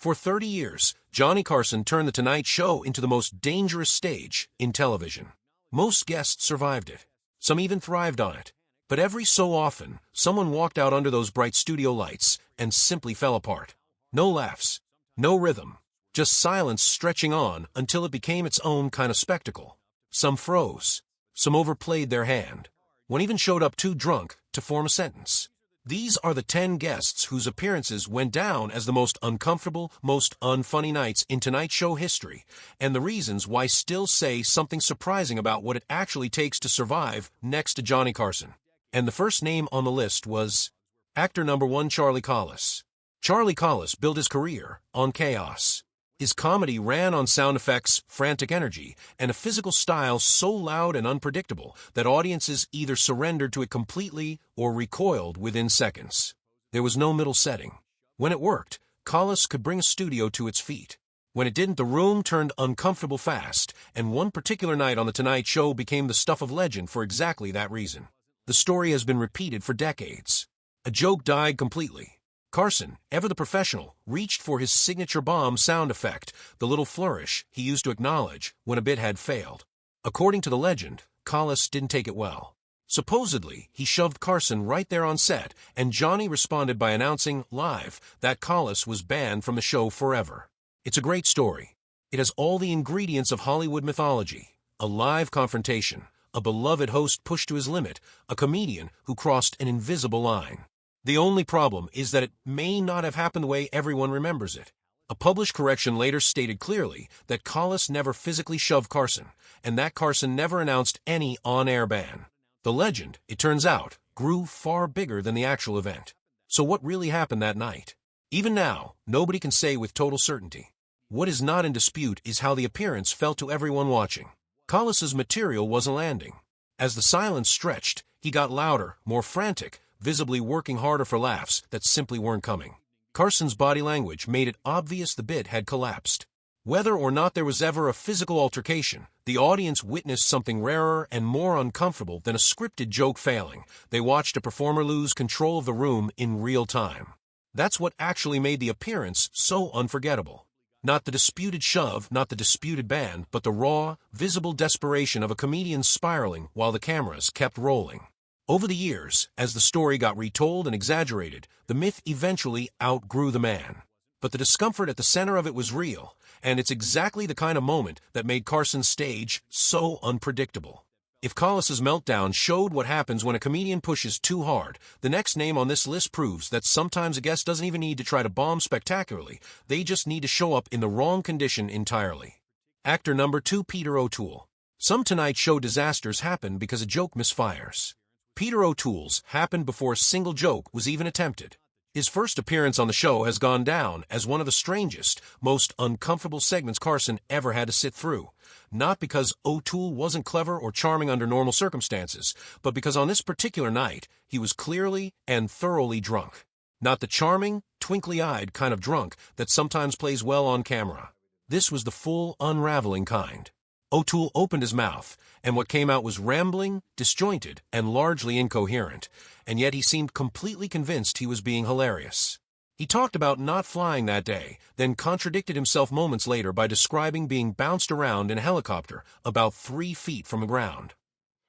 For 30 years, Johnny Carson turned The Tonight Show into the most dangerous stage in television. Most guests survived it. Some even thrived on it. But every so often, someone walked out under those bright studio lights and simply fell apart. No laughs. No rhythm. Just silence stretching on until it became its own kind of spectacle. Some froze. Some overplayed their hand. One even showed up too drunk to form a sentence. These are the 10 guests whose appearances went down as the most uncomfortable, most unfunny nights in Tonight Show history, and the reasons why still say something surprising about what it actually takes to survive next to Johnny Carson. And the first name on the list was actor number 1, Charlie Collis. Charlie Collis built his career on chaos. His comedy ran on sound effects, frantic energy, and a physical style so loud and unpredictable that audiences either surrendered to it completely or recoiled within seconds. There was no middle setting. When it worked, Collis could bring a studio to its feet. When it didn't, the room turned uncomfortable fast, and one particular night on The Tonight Show became the stuff of legend for exactly that reason. The story has been repeated for decades. A joke died completely. Carson, ever the professional, reached for his signature bomb sound effect, the little flourish he used to acknowledge when a bit had failed. According to the legend, Collis didn't take it well. Supposedly, he shoved Carson right there on set, and Johnny responded by announcing, live, that Collis was banned from the show forever. It's a great story. It has all the ingredients of Hollywood mythology: a live confrontation, a beloved host pushed to his limit, a comedian who crossed an invisible line. The only problem is that it may not have happened the way everyone remembers it. A published correction later stated clearly that Collis never physically shoved Carson, and that Carson never announced any on-air ban. The legend, it turns out, grew far bigger than the actual event. So what really happened that night? Even now, nobody can say with total certainty. What is not in dispute is how the appearance felt to everyone watching. Collis's material wasn't landing. As the silence stretched, he got louder, more frantic, visibly working harder for laughs that simply weren't coming. Carson's body language made it obvious the bit had collapsed. Whether or not there was ever a physical altercation, the audience witnessed something rarer and more uncomfortable than a scripted joke failing. They watched a performer lose control of the room in real time. That's what actually made the appearance so unforgettable. Not the disputed shove, not the disputed ban, but the raw, visible desperation of a comedian spiraling while the cameras kept rolling. Over the years, as the story got retold and exaggerated, the myth eventually outgrew the man. But the discomfort at the center of it was real, and it's exactly the kind of moment that made Carson's stage so unpredictable. If Collis's meltdown showed what happens when a comedian pushes too hard, the next name on this list proves that sometimes a guest doesn't even need to try to bomb spectacularly, they just need to show up in the wrong condition entirely. Actor number 2, Peter O'Toole. Some Tonight Show disasters happen because a joke misfires. Peter O'Toole's happened before a single joke was even attempted. His first appearance on the show has gone down as one of the strangest, most uncomfortable segments Carson ever had to sit through. Not because O'Toole wasn't clever or charming under normal circumstances, but because on this particular night, he was clearly and thoroughly drunk. Not the charming, twinkly-eyed kind of drunk that sometimes plays well on camera. This was the full, unraveling kind. O'Toole opened his mouth, and what came out was rambling, disjointed, and largely incoherent, and yet he seemed completely convinced he was being hilarious. He talked about not flying that day, then contradicted himself moments later by describing being bounced around in a helicopter about 3 feet from the ground.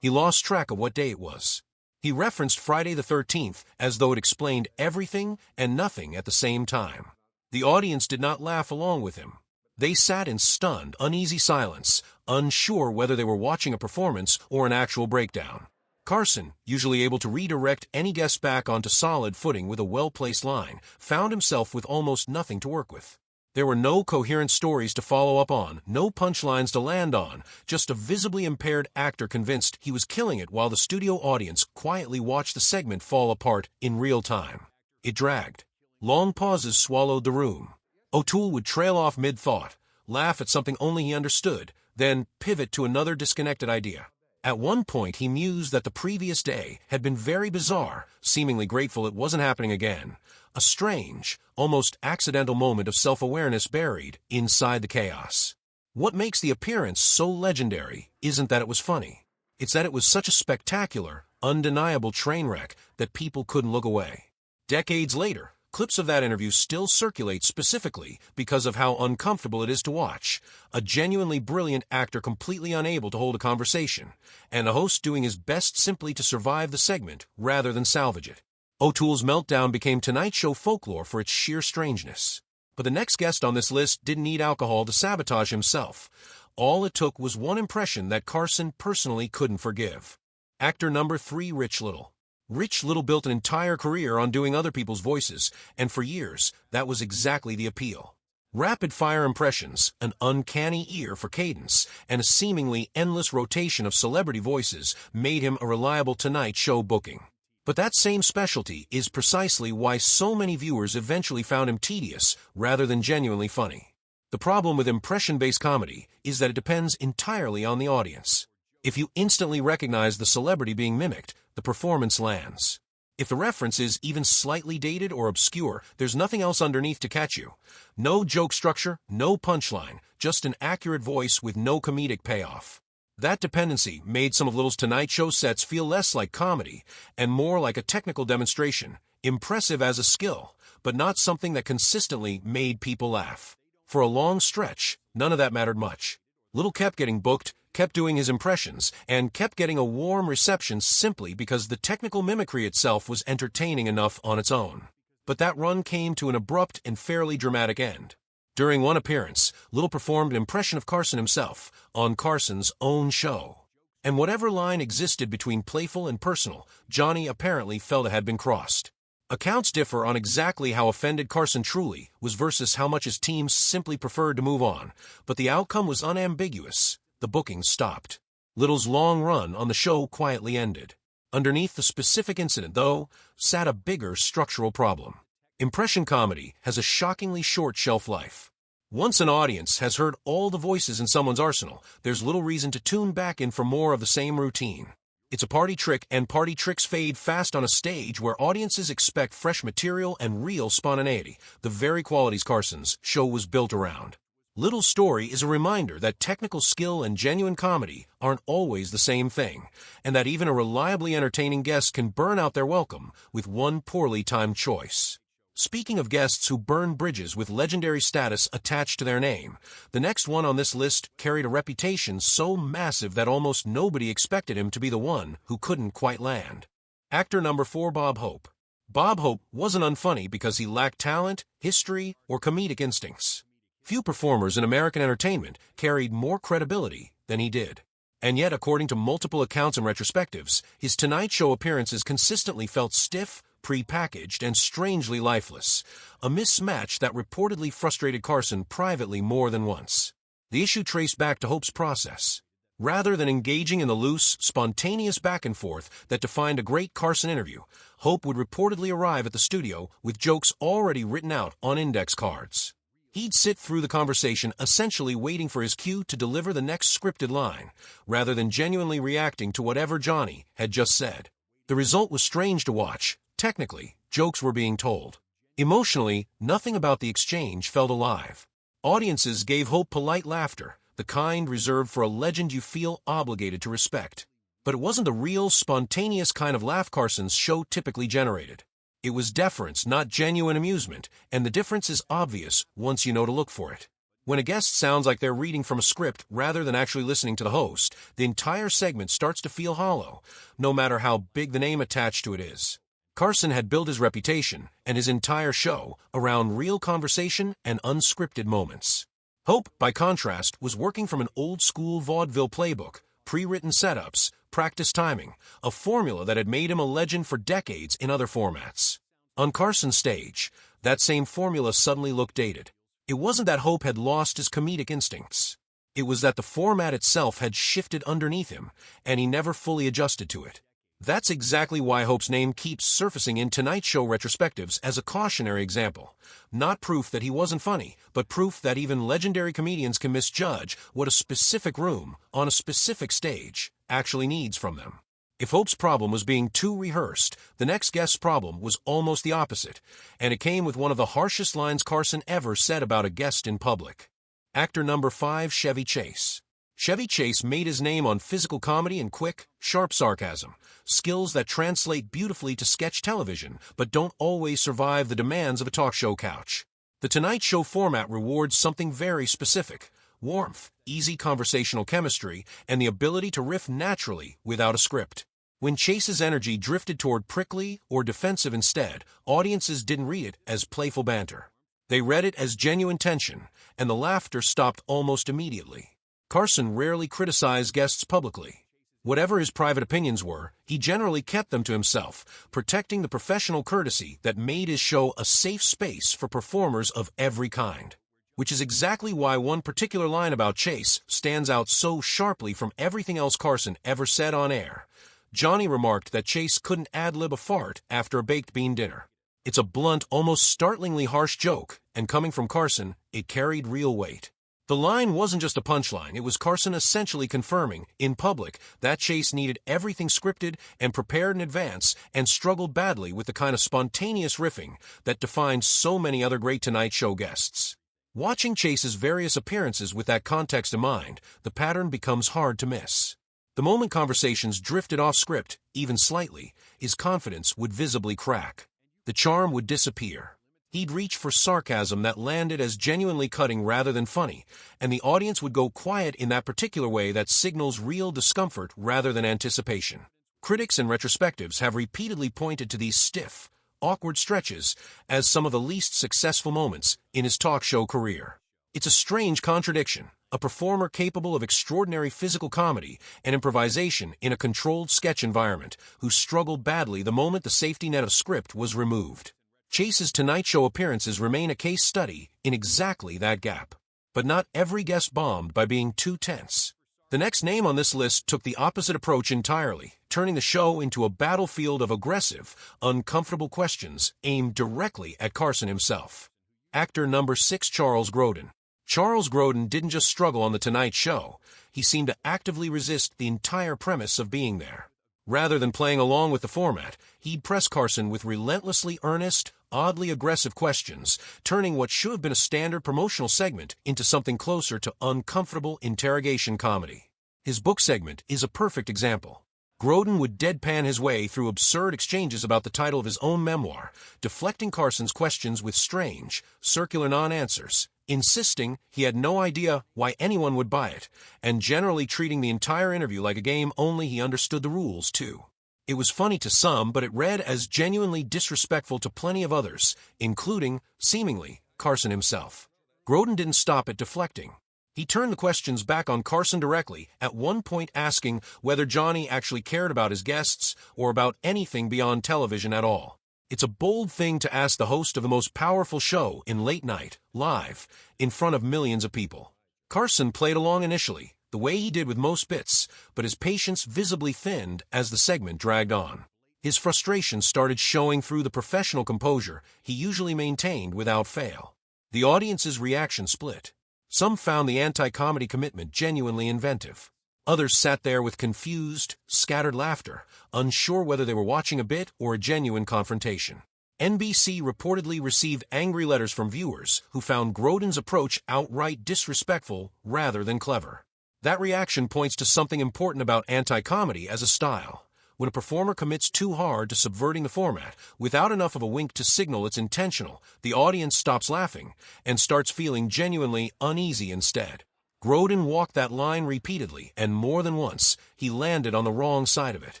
He lost track of what day it was. He referenced Friday the 13th as though it explained everything and nothing at the same time. The audience did not laugh along with him. They sat in stunned, uneasy silence, unsure whether they were watching a performance or an actual breakdown. Carson, usually able to redirect any guest back onto solid footing with a well-placed line, found himself with almost nothing to work with. There were no coherent stories to follow up on, no punchlines to land on, just a visibly impaired actor convinced he was killing it while the studio audience quietly watched the segment fall apart in real time. It dragged. Long pauses swallowed the room. O'Toole would trail off mid-thought, laugh at something only he understood, then pivot to another disconnected idea. At one point, he mused that the previous day had been very bizarre, seemingly grateful it wasn't happening again. A strange, almost accidental moment of self-awareness buried inside the chaos. What makes the appearance so legendary isn't that it was funny. It's that it was such a spectacular, undeniable train wreck that people couldn't look away. Decades later, Clips of that interview still circulate specifically because of how uncomfortable it is to watch. A genuinely brilliant actor completely unable to hold a conversation, and a host doing his best simply to survive the segment rather than salvage it. O'Toole's meltdown became Tonight Show folklore for its sheer strangeness. But the next guest on this list didn't need alcohol to sabotage himself. All it took was one impression that Carson personally couldn't forgive. Actor number 3, Rich Little. Rich Little built an entire career on doing other people's voices, and for years, that was exactly the appeal. Rapid-fire impressions, an uncanny ear for cadence, and a seemingly endless rotation of celebrity voices made him a reliable Tonight Show booking. But that same specialty is precisely why so many viewers eventually found him tedious rather than genuinely funny. The problem with impression-based comedy is that it depends entirely on the audience. If you instantly recognize the celebrity being mimicked, the performance lands. If the reference is even slightly dated or obscure, there's nothing else underneath to catch you. No joke structure, no punchline, just an accurate voice with no comedic payoff. That dependency made some of Little's Tonight Show sets feel less like comedy and more like a technical demonstration, impressive as a skill, but not something that consistently made people laugh. For a long stretch, none of that mattered much. Little kept getting booked, kept doing his impressions, and kept getting a warm reception simply because the technical mimicry itself was entertaining enough on its own. But that run came to an abrupt and fairly dramatic end. During one appearance, Little performed an impression of Carson himself on Carson's own show. And whatever line existed between playful and personal, Johnny apparently felt it had been crossed. Accounts differ on exactly how offended Carson truly was versus how much his team simply preferred to move on, but the outcome was unambiguous. The booking stopped. Little's long run on the show quietly ended. Underneath the specific incident, though, sat a bigger structural problem. Impression comedy has a shockingly short shelf life. Once an audience has heard all the voices in someone's arsenal, there's little reason to tune back in for more of the same routine. It's a party trick, and party tricks fade fast on a stage where audiences expect fresh material and real spontaneity, the very qualities Carson's show was built around. Little's story is a reminder that technical skill and genuine comedy aren't always the same thing, and that even a reliably entertaining guest can burn out their welcome with one poorly timed choice. Speaking of guests who burn bridges with legendary status attached to their name, the next one on this list carried a reputation so massive that almost nobody expected him to be the one who couldn't quite land. Actor number 4, Bob Hope. Bob Hope wasn't unfunny because he lacked talent, history, or comedic instincts. Few performers in American entertainment carried more credibility than he did. And yet, according to multiple accounts and retrospectives, his Tonight Show appearances consistently felt stiff, pre-packaged, and strangely lifeless, a mismatch that reportedly frustrated Carson privately more than once. The issue traced back to Hope's process. Rather than engaging in the loose, spontaneous back and forth that defined a great Carson interview, Hope would reportedly arrive at the studio with jokes already written out on index cards. He'd sit through the conversation essentially waiting for his cue to deliver the next scripted line, rather than genuinely reacting to whatever Johnny had just said. The result was strange to watch. Technically, jokes were being told. Emotionally, nothing about the exchange felt alive. Audiences gave Hope polite laughter, the kind reserved for a legend you feel obligated to respect. But it wasn't the real, spontaneous kind of laugh Carson's show typically generated. It was deference, not genuine amusement, and the difference is obvious once you know to look for it. When a guest sounds like they're reading from a script rather than actually listening to the host, the entire segment starts to feel hollow, no matter how big the name attached to it is. Carson had built his reputation and his entire show around real conversation and unscripted moments. Hope, by contrast, was working from an old-school vaudeville playbook, pre-written setups, practice timing, a formula that had made him a legend for decades in other formats. On Carson's stage, that same formula suddenly looked dated. It wasn't that Hope had lost his comedic instincts. It was that the format itself had shifted underneath him, and he never fully adjusted to it. That's exactly why Hope's name keeps surfacing in Tonight Show retrospectives as a cautionary example. Not proof that he wasn't funny, but proof that even legendary comedians can misjudge what a specific room, on a specific stage, actually needs from them. If Hope's problem was being too rehearsed, the next guest's problem was almost the opposite, and it came with one of the harshest lines Carson ever said about a guest in public. Actor number 5, Chevy Chase. Chevy Chase made his name on physical comedy and quick, sharp sarcasm, skills that translate beautifully to sketch television but don't always survive the demands of a talk show couch. The Tonight Show format rewards something very specific: warmth, easy conversational chemistry, and the ability to riff naturally without a script. When Chase's energy drifted toward prickly or defensive instead, audiences didn't read it as playful banter. They read it as genuine tension, and the laughter stopped almost immediately. Carson rarely criticized guests publicly. Whatever his private opinions were, he generally kept them to himself, protecting the professional courtesy that made his show a safe space for performers of every kind. Which is exactly why one particular line about Chase stands out so sharply from everything else Carson ever said on air. Johnny remarked that Chase couldn't ad-lib a fart after a baked bean dinner. It's a blunt, almost startlingly harsh joke, and coming from Carson, it carried real weight. The line wasn't just a punchline, it was Carson essentially confirming, in public, that Chase needed everything scripted and prepared in advance and struggled badly with the kind of spontaneous riffing that defines so many other great Tonight Show guests. Watching Chase's various appearances with that context in mind, the pattern becomes hard to miss. The moment conversations drifted off script, even slightly, his confidence would visibly crack. The charm would disappear. He'd reach for sarcasm that landed as genuinely cutting rather than funny, and the audience would go quiet in that particular way that signals real discomfort rather than anticipation. Critics and retrospectives have repeatedly pointed to these stiff, awkward stretches as some of the least successful moments in his talk show career. It's a strange contradiction, a performer capable of extraordinary physical comedy and improvisation in a controlled sketch environment who struggled badly the moment the safety net of script was removed. Chase's Tonight Show appearances remain a case study in exactly that gap. But not every guest bombed by being too tense. The next name on this list took the opposite approach entirely, turning the show into a battlefield of aggressive, uncomfortable questions aimed directly at Carson himself. Actor number 6, Charles Grodin. Charles Grodin didn't just struggle on The Tonight Show, he seemed to actively resist the entire premise of being there. Rather than playing along with the format, he'd press Carson with relentlessly earnest, oddly aggressive questions, turning what should have been a standard promotional segment into something closer to uncomfortable interrogation comedy. His book segment is a perfect example. Grodin would deadpan his way through absurd exchanges about the title of his own memoir, deflecting Carson's questions with strange, circular non-answers, insisting he had no idea why anyone would buy it, and generally treating the entire interview like a game only he understood the rules, too. It was funny to some, but it read as genuinely disrespectful to plenty of others, including, seemingly, Carson himself. Grodin didn't stop at deflecting. He turned the questions back on Carson directly, at one point asking whether Johnny actually cared about his guests or about anything beyond television at all. It's a bold thing to ask the host of the most powerful show in late night, live, in front of millions of people. Carson played along initially, the way he did with most bits, but his patience visibly thinned as the segment dragged on. His frustration started showing through the professional composure he usually maintained without fail. The audience's reaction split. Some found the anti-comedy commitment genuinely inventive. Others sat there with confused, scattered laughter, unsure whether they were watching a bit or a genuine confrontation. NBC reportedly received angry letters from viewers who found Grodin's approach outright disrespectful rather than clever. That reaction points to something important about anti-comedy as a style. When a performer commits too hard to subverting the format, without enough of a wink to signal it's intentional, the audience stops laughing and starts feeling genuinely uneasy instead. Grodin walked that line repeatedly, and more than once, he landed on the wrong side of it.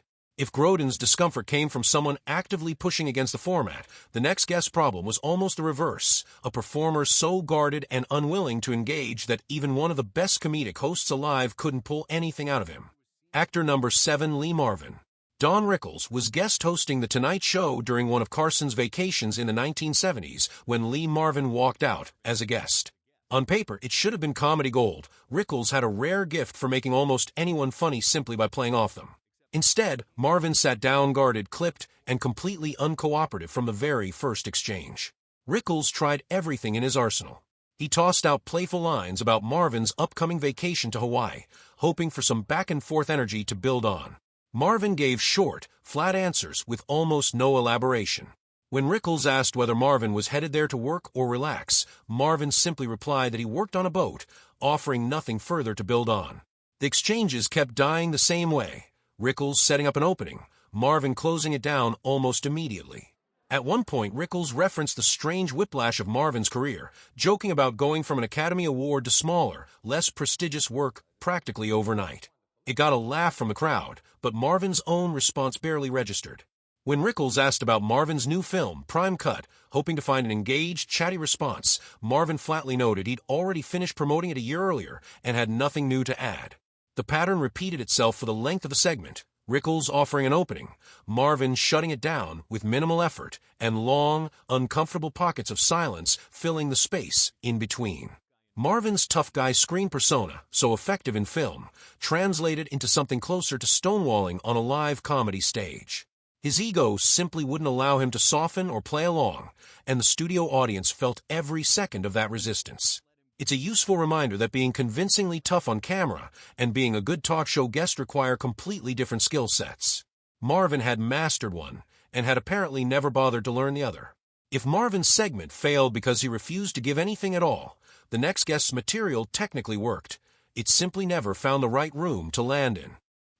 If Grodin's discomfort came from someone actively pushing against the format, the next guest's problem was almost the reverse, a performer so guarded and unwilling to engage that even one of the best comedic hosts alive couldn't pull anything out of him. Actor number 7, Lee Marvin. Don Rickles was guest hosting The Tonight Show during one of Carson's vacations in the 1970s when Lee Marvin walked out as a guest. On paper, it should have been comedy gold. Rickles had a rare gift for making almost anyone funny simply by playing off them. Instead, Marvin sat down guarded, clipped, and completely uncooperative from the very first exchange. Rickles tried everything in his arsenal. He tossed out playful lines about Marvin's upcoming vacation to Hawaii, hoping for some back-and-forth energy to build on. Marvin gave short, flat answers with almost no elaboration. When Rickles asked whether Marvin was headed there to work or relax, Marvin simply replied that he worked on a boat, offering nothing further to build on. The exchanges kept dying the same way, Rickles setting up an opening, Marvin closing it down almost immediately. At one point, Rickles referenced the strange whiplash of Marvin's career, joking about going from an Academy Award to smaller, less prestigious work practically overnight. It got a laugh from the crowd, but Marvin's own response barely registered. When Rickles asked about Marvin's new film, Prime Cut, hoping to find an engaged, chatty response, Marvin flatly noted he'd already finished promoting it a year earlier and had nothing new to add. The pattern repeated itself for the length of the segment, Rickles offering an opening, Marvin shutting it down with minimal effort, and long, uncomfortable pockets of silence filling the space in between. Marvin's tough guy screen persona, so effective in film, translated into something closer to stonewalling on a live comedy stage. His ego simply wouldn't allow him to soften or play along, and the studio audience felt every second of that resistance. It's a useful reminder that being convincingly tough on camera and being a good talk show guest require completely different skill sets. Marvin had mastered one, and had apparently never bothered to learn the other. If Marvin's segment failed because he refused to give anything at all, the next guest's material technically worked. It simply never found the right room to land in.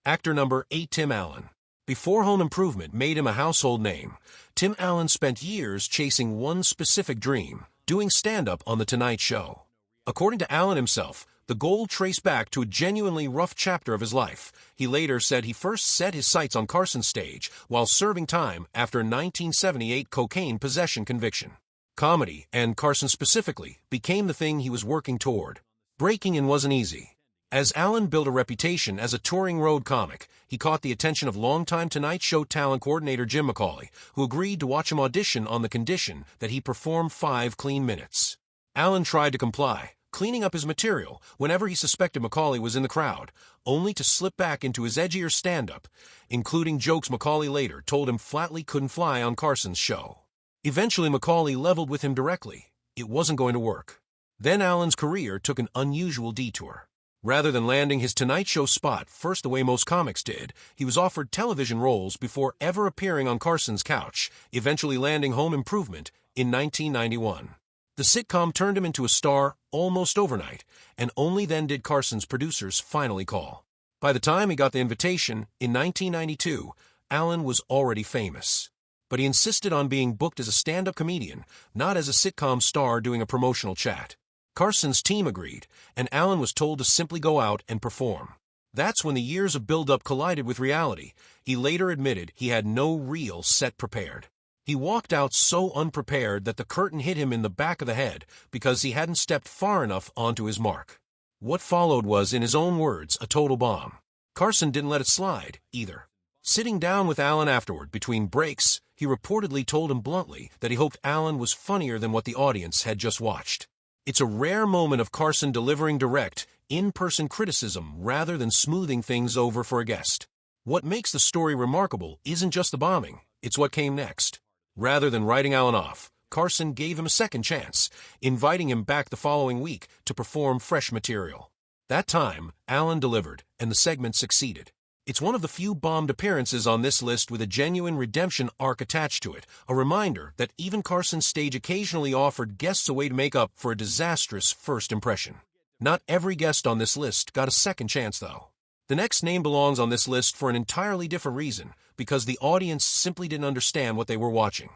Actor number 8, Tim Allen. Before Home Improvement made him a household name, Tim Allen spent years chasing one specific dream, doing stand-up on The Tonight Show. According to Allen himself, the goal traced back to a genuinely rough chapter of his life. He later said he first set his sights on Carson's stage while serving time after a 1978 cocaine possession conviction. Comedy, and Carson specifically, became the thing he was working toward. Breaking in wasn't easy. As Allen built a reputation as a touring road comic, he caught the attention of longtime Tonight Show talent coordinator Jim McCawley, who agreed to watch him audition on the condition that he perform 5 clean minutes. Allen tried to comply, cleaning up his material whenever he suspected McCawley was in the crowd, only to slip back into his edgier stand-up, including jokes McCawley later told him flatly couldn't fly on Carson's show. Eventually, McCawley leveled with him directly. It wasn't going to work. Then Allen's career took an unusual detour. Rather than landing his Tonight Show spot first the way most comics did, he was offered television roles before ever appearing on Carson's couch, eventually landing Home Improvement in 1991. The sitcom turned him into a star almost overnight, and only then did Carson's producers finally call. By the time he got the invitation, in 1992, Allen was already famous. But he insisted on being booked as a stand-up comedian, not as a sitcom star doing a promotional chat. Carson's team agreed, and Allen was told to simply go out and perform. That's when the years of build-up collided with reality. He later admitted he had no real set prepared. He walked out so unprepared that the curtain hit him in the back of the head because he hadn't stepped far enough onto his mark. What followed was, in his own words, a total bomb. Carson didn't let it slide, either. Sitting down with Allen afterward, between breaks, he reportedly told him bluntly that he hoped Allen was funnier than what the audience had just watched. It's a rare moment of Carson delivering direct, in-person criticism rather than smoothing things over for a guest. What makes the story remarkable isn't just the bombing, it's what came next. Rather than writing Allen off, Carson gave him a second chance, inviting him back the following week to perform fresh material. That time, Allen delivered, and the segment succeeded. It's one of the few bombed appearances on this list with a genuine redemption arc attached to it, a reminder that even Carson's stage occasionally offered guests a way to make up for a disastrous first impression. Not every guest on this list got a second chance, though. The next name belongs on this list for an entirely different reason, because the audience simply didn't understand what they were watching.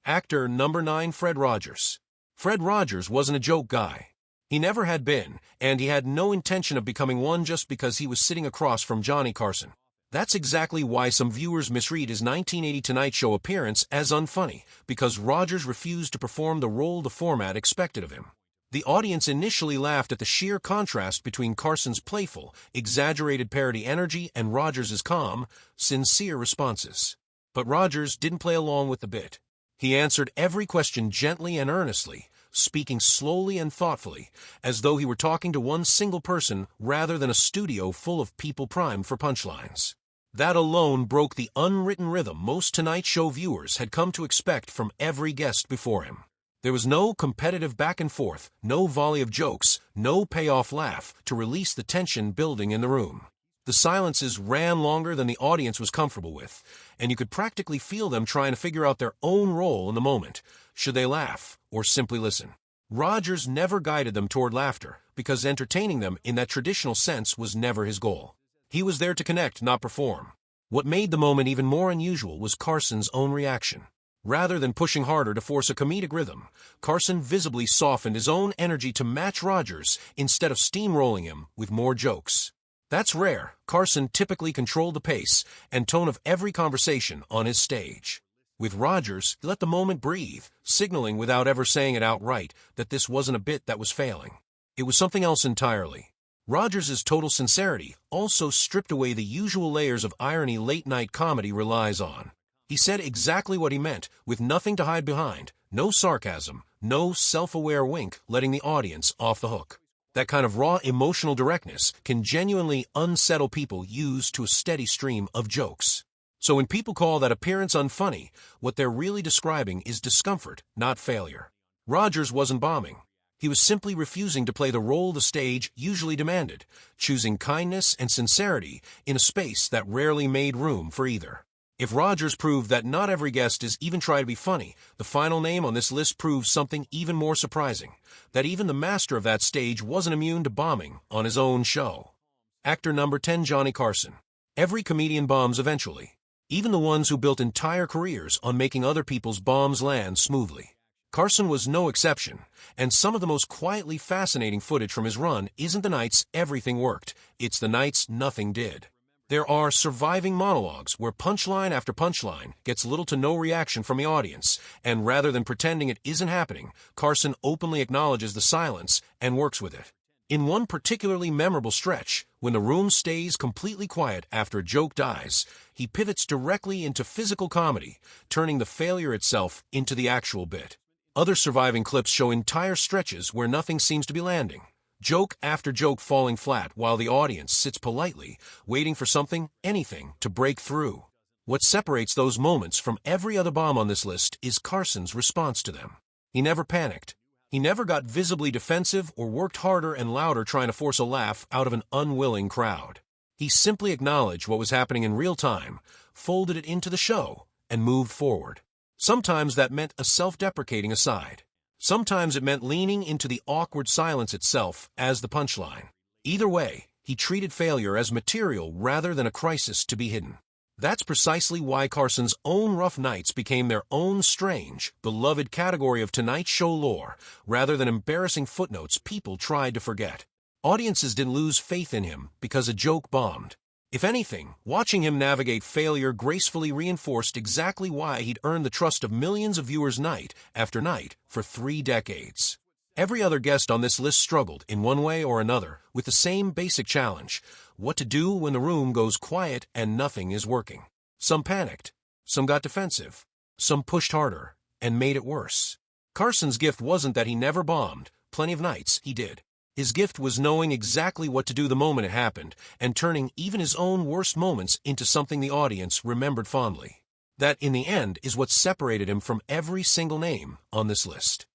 Actor number 9, Fred Rogers. Fred Rogers wasn't a joke guy. He never had been, and he had no intention of becoming one just because he was sitting across from Johnny Carson. That's exactly why some viewers misread his 1980 Tonight Show appearance as unfunny, because Rogers refused to perform the role the format expected of him. The audience initially laughed at the sheer contrast between Carson's playful, exaggerated parody energy and Rogers' calm, sincere responses. But Rogers didn't play along with the bit. He answered every question gently and earnestly, speaking slowly and thoughtfully, as though he were talking to one single person rather than a studio full of people primed for punchlines. That alone broke the unwritten rhythm most Tonight Show viewers had come to expect from every guest before him. There was no competitive back and forth, no volley of jokes, no payoff laugh to release the tension building in the room. The silences ran longer than the audience was comfortable with, and you could practically feel them trying to figure out their own role in the moment. Should they laugh or simply listen? Rogers never guided them toward laughter, because entertaining them in that traditional sense was never his goal. He was there to connect, not perform. What made the moment even more unusual was Carson's own reaction. Rather than pushing harder to force a comedic rhythm, Carson visibly softened his own energy to match Rogers instead of steamrolling him with more jokes. That's rare. Carson typically controlled the pace and tone of every conversation on his stage. With Rogers, he let the moment breathe, signaling without ever saying it outright that this wasn't a bit that was failing. It was something else entirely. Rogers' total sincerity also stripped away the usual layers of irony late-night comedy relies on. He said exactly what he meant, with nothing to hide behind, no sarcasm, no self-aware wink letting the audience off the hook. That kind of raw emotional directness can genuinely unsettle people used to a steady stream of jokes. So when people call that appearance unfunny, what they're really describing is discomfort, not failure. Rogers wasn't bombing. He was simply refusing to play the role the stage usually demanded, choosing kindness and sincerity in a space that rarely made room for either. If Rogers proved that not every guest is even trying to be funny, the final name on this list proves something even more surprising, that even the master of that stage wasn't immune to bombing on his own show. Actor number 10, Johnny Carson. Every comedian bombs eventually, even the ones who built entire careers on making other people's bombs land smoothly. Carson was no exception, and some of the most quietly fascinating footage from his run isn't the nights everything worked, it's the nights nothing did. There are surviving monologues where punchline after punchline gets little to no reaction from the audience, and rather than pretending it isn't happening, Carson openly acknowledges the silence and works with it. In one particularly memorable stretch, when the room stays completely quiet after a joke dies, he pivots directly into physical comedy, turning the failure itself into the actual bit. Other surviving clips show entire stretches where nothing seems to be landing. Joke after joke falling flat while the audience sits politely, waiting for something, anything, to break through. What separates those moments from every other bomb on this list is Carson's response to them. He never panicked. He never got visibly defensive or worked harder and louder trying to force a laugh out of an unwilling crowd. He simply acknowledged what was happening in real time, folded it into the show, and moved forward. Sometimes that meant a self-deprecating aside. Sometimes it meant leaning into the awkward silence itself as the punchline. Either way, he treated failure as material rather than a crisis to be hidden. That's precisely why Carson's own rough nights became their own strange, beloved category of Tonight Show lore, rather than embarrassing footnotes people tried to forget. Audiences didn't lose faith in him because a joke bombed. If anything, watching him navigate failure gracefully reinforced exactly why he'd earned the trust of millions of viewers night after night for 3 decades. Every other guest on this list struggled, in one way or another, with the same basic challenge: what to do when the room goes quiet and nothing is working. Some panicked, some got defensive, some pushed harder and made it worse. Carson's gift wasn't that he never bombed. Plenty of nights he did. His gift was knowing exactly what to do the moment it happened, and turning even his own worst moments into something the audience remembered fondly. That, in the end, is what separated him from every single name on this list.